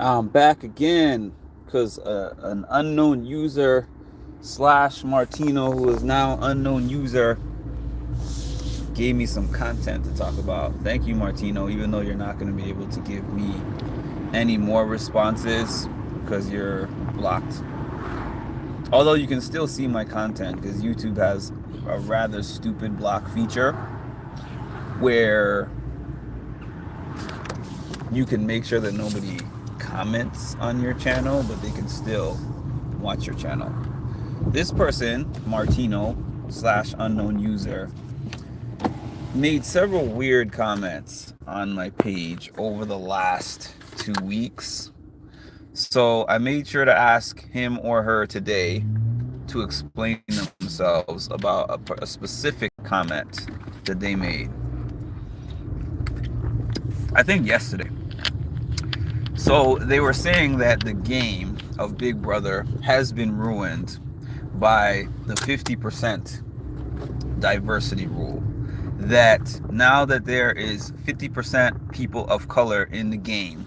I'm back again because an unknown user slash Martino, who is now unknown user, gave me some content to talk about. Thank you, Martino, even though you're not going to be able to give me any more responses because you're blocked. Although you can still see my content because YouTube has a rather stupid block feature where you can make sure that nobody comments on your channel, but they can still watch your channel. This person, Martino slash unknown user, made several weird comments on my page over the last 2 weeks. So I made sure to ask him or her today to explain themselves about a specific comment that they made. I think yesterday. So they were saying that the game of Big Brother has been ruined by the 50% diversity rule. That now that there is 50% people of color in the game,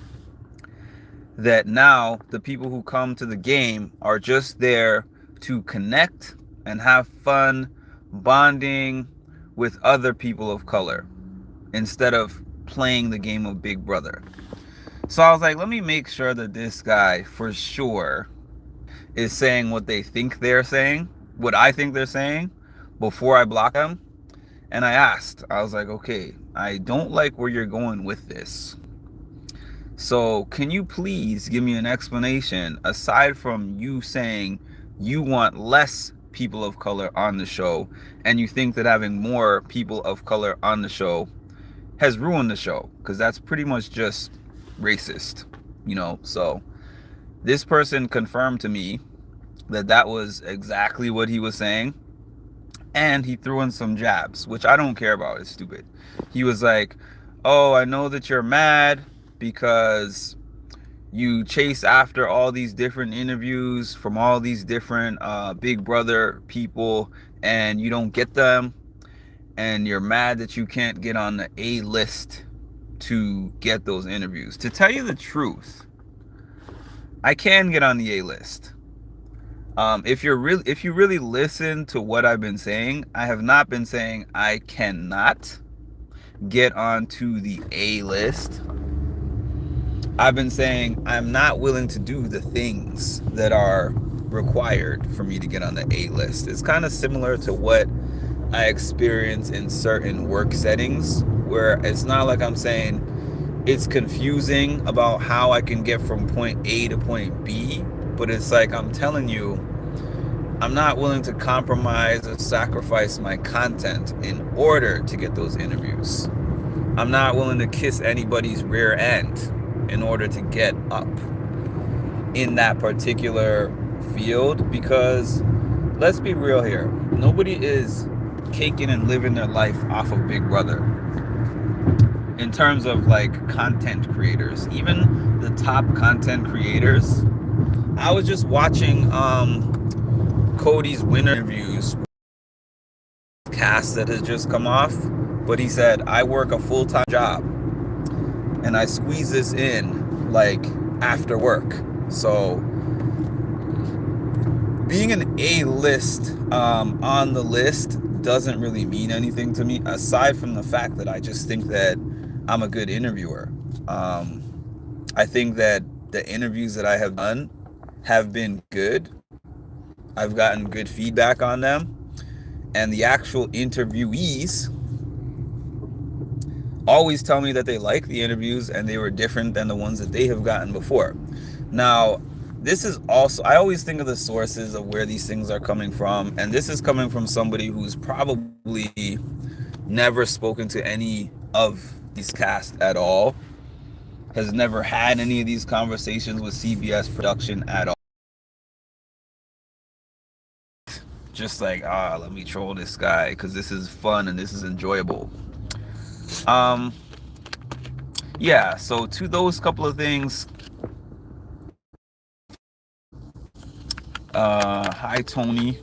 that now the people who come to the game are just there to connect and have fun bonding with other people of color instead of playing the game of Big Brother. So I was like, let me make sure that this guy for sure is saying what they think they're saying, what I think they're saying, before I block them. And I was like, okay, I don't like where you're going with this. So can you please give me an explanation, aside from you saying you want less people of color on the show and you think that having more people of color on the show has ruined the show, because that's pretty much just racist, So this person confirmed to me that that was exactly what he was saying, and he threw in some jabs, which I don't care about. It's stupid. He was like, oh, I know that you're mad because you chase after all these different interviews from all these different Big Brother people and you don't get them, and you're mad that you can't get on the A list to get those interviews. To tell you the truth, I can get on the A list. If you really listen to what I've been saying, I have not been saying I cannot get onto the A list. I've been saying I'm not willing to do the things that are required for me to get on the A list. It's kind of similar to what I experience in certain work settings, where it's not like I'm saying it's confusing about how I can get from point A to point B, but it's like I'm telling you, I'm not willing to compromise or sacrifice my content in order to get those interviews. I'm not willing to kiss anybody's rear end in order to get up in that particular field, because let's be real here, nobody is caking and living their life off of Big Brother in terms of like content creators. Even the top content creators, I was just watching Cody's winner interviews cast that has just come off, but he said, I work a full-time job and I squeeze this in like after work. So being an A list on the list doesn't really mean anything to me, aside from the fact that I just think that I'm a good interviewer. I think that the interviews that I have done have been good. I've gotten good feedback on them. And the actual interviewees always tell me that they like the interviews and they were different than the ones that they have gotten before. Now, this is also, I always think of the sources of where these things are coming from, and this is coming from somebody who's probably never spoken to any of these casts at all, has never had any of these conversations with CBS production at all. Just like, let me troll this guy because this is fun and this is enjoyable. Yeah, so to those couple of things, hi Tony.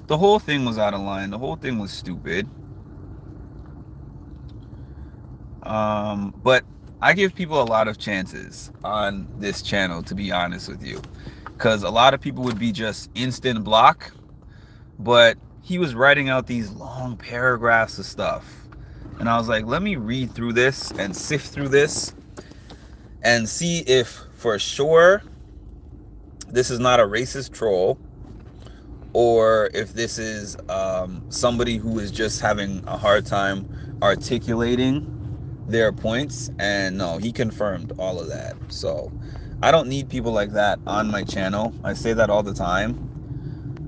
The whole thing was out of line. The whole thing was stupid. But I give people a lot of chances on this channel, to be honest with you, because a lot of people would be just instant block, but he was writing out these long paragraphs of stuff. And I was like, let me read through this and sift through this and see if for sure this is not a racist troll, or if this is somebody who is just having a hard time articulating their points. And no, he confirmed all of that. So I don't need people like that on my channel. I say that all the time.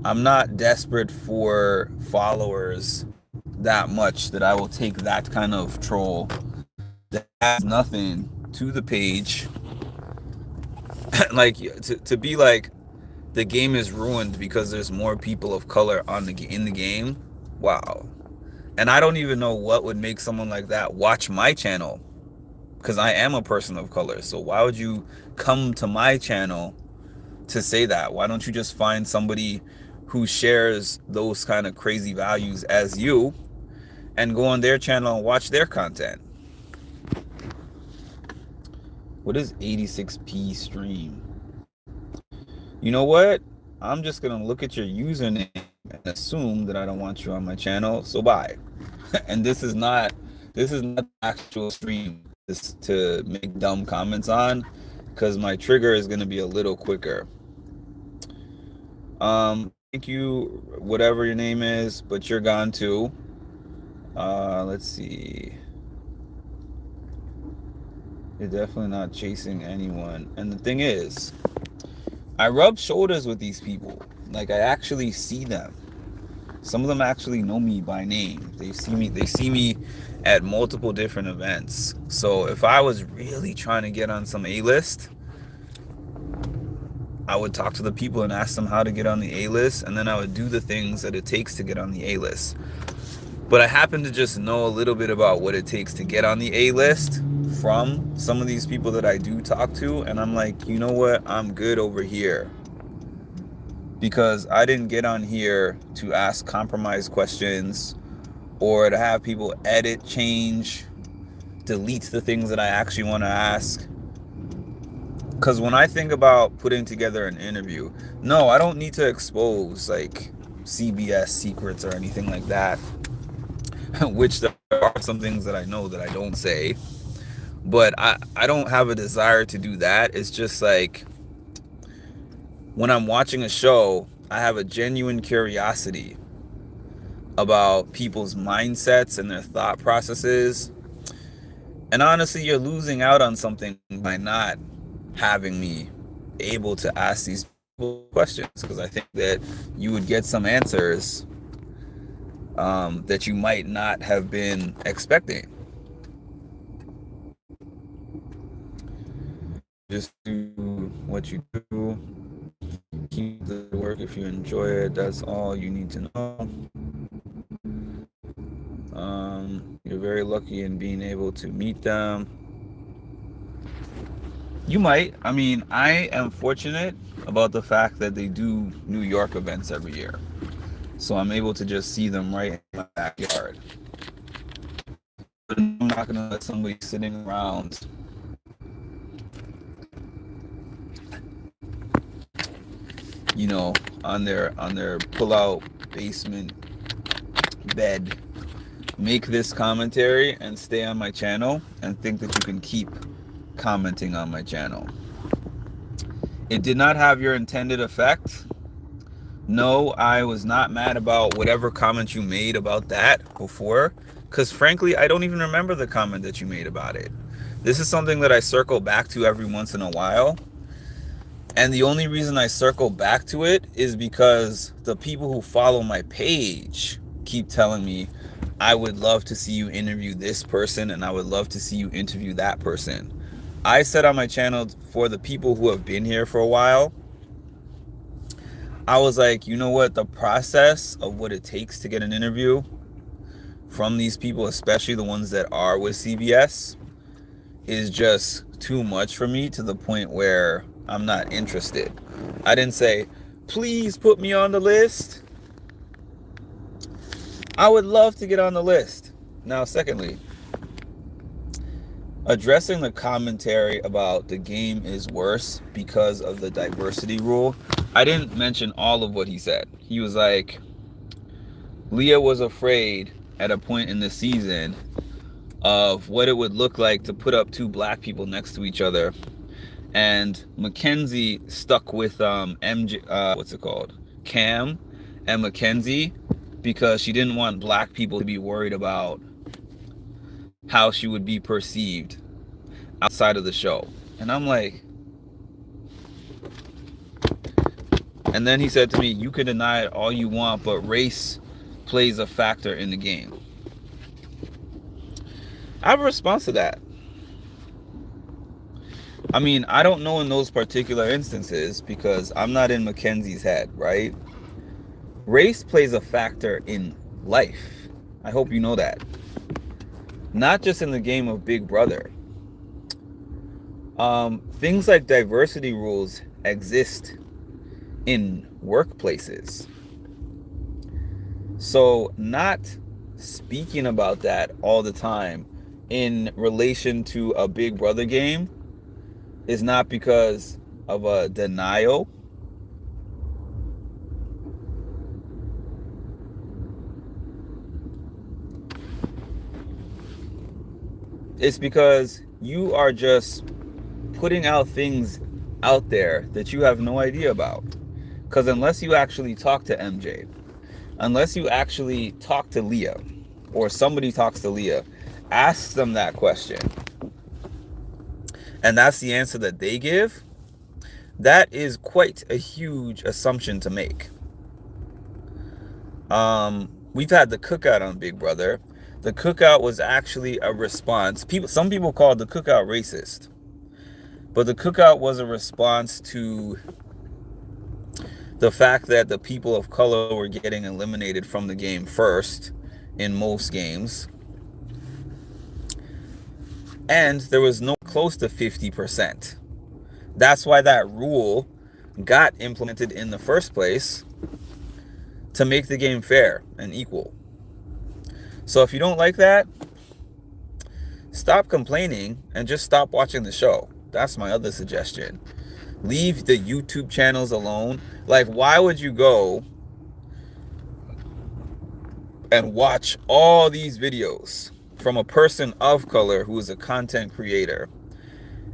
I'm not desperate for followers that much that I will take that kind of troll that has nothing to the page. Like to be like, the game is ruined because there's more people of color in the game. Wow. And I don't even know what would make someone like that watch my channel, because I am a person of color. So why would you come to my channel to say that? Why don't you just find somebody who shares those kind of crazy values as you and go on their channel and watch their content? What is 86p stream? You know what? I'm just gonna look at your username and assume that I don't want you on my channel, so bye. And this is not the actual stream this to make dumb comments on, because my trigger is gonna be a little quicker. Thank you, whatever your name is, but you're gone too. Let's see. You're definitely not chasing anyone. And the thing is, I rub shoulders with these people. Like, I actually see them. Some of them actually know me by name. They see me at multiple different events. So if I was really trying to get on some A-list, I would talk to the people and ask them how to get on the A-list, and then I would do the things that it takes to get on the A-list. But I happen to just know a little bit about what it takes to get on the A-list from some of these people that I do talk to, and I'm like, you know what, I'm good over here. Because I didn't get on here to ask compromise questions or to have people edit, change, delete the things that I actually want to ask. Because when I think about putting together an interview, no, I don't need to expose like CBS secrets or anything like that. Which there are some things that I know that I don't say. But I don't have a desire to do that. It's just like, when I'm watching a show, I have a genuine curiosity about people's mindsets and their thought processes. And honestly, you're losing out on something by not having me able to ask these questions, because I think that you would get some answers that you might not have been expecting. Just do what you do. Keep the work if you enjoy it. That's all you need to know. You're very lucky in being able to meet them. You might. I mean, I am fortunate about the fact that they do New York events every year. So I'm able to just see them right in my backyard. But I'm not going to let somebody sitting around on their pull-out basement bed make this commentary and stay on my channel and think that you can keep commenting on my channel. It did not have your intended effect. No, I was not mad about whatever comment you made about that before, because frankly, I don't even remember the comment that you made about it. This is something that I circle back to every once in a while. And the only reason I circle back to it is because the people who follow my page keep telling me, I would love to see you interview this person and I would love to see you interview that person. I said on my channel, for the people who have been here for a while, I was like, you know what, the process of what it takes to get an interview from these people, especially the ones that are with CBS, is just too much for me, to the point where I'm not interested. I didn't say, please put me on the list. I would love to get on the list. Now, secondly, Addressing the commentary about the game is worse because of the diversity rule, I didn't mention all of what he said. He was like, Leah was afraid at a point in the season of what it would look like to put up two black people next to each other. And Mackenzie stuck with MJ, what's it called? Cam and Mackenzie, because she didn't want black people to be worried about how she would be perceived outside of the show. And I'm like, and then he said to me, you can deny it all you want, but race plays a factor in the game. I have a response to that. I mean, I don't know in those particular instances because I'm not in Mackenzie's head, right? Race plays a factor in life. I hope you know that. Not just in the game of Big Brother. Things like diversity rules exist in workplaces. So not speaking about that all the time in relation to a Big Brother game is not because of a denial. It's because you are just putting out things out there that you have no idea about. Because unless you actually talk to MJ, unless you actually talk to Leah, or somebody talks to Leah, ask them that question, and that's the answer that they give, that is quite a huge assumption to make. We've had the cookout on Big Brother. The cookout was actually a response. Some people called the cookout racist, but the cookout was a response to the fact that the people of color were getting eliminated from the game first in most games. And there was no close to 50%. That's why that rule got implemented in the first place, to make the game fair and equal. So if you don't like that, stop complaining and just stop watching the show. That's my other suggestion. Leave the YouTube channels alone. Like, why would you go and watch all these videos from a person of color who is a content creator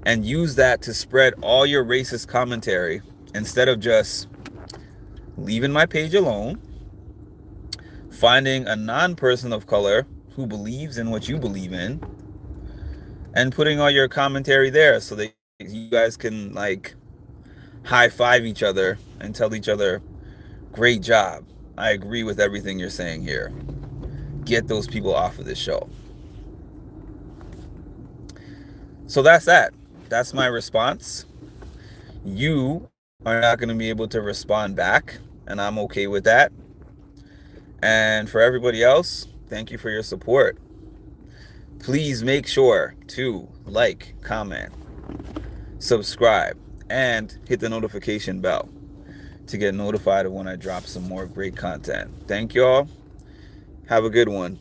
and use that to spread all your racist commentary instead of just leaving my page alone, finding a non-person of color who believes in what you believe in, and putting all your commentary there so that you guys can like high five each other and tell each other, great job, I agree with everything you're saying here. Get those people off of this show. So that's that. That's my response. You are not going to be able to respond back, and I'm okay with that. And for everybody else, thank you for your support. Please make sure to like, comment, subscribe, and hit the notification bell to get notified of when I drop some more great content. Thank y'all. Have a good one.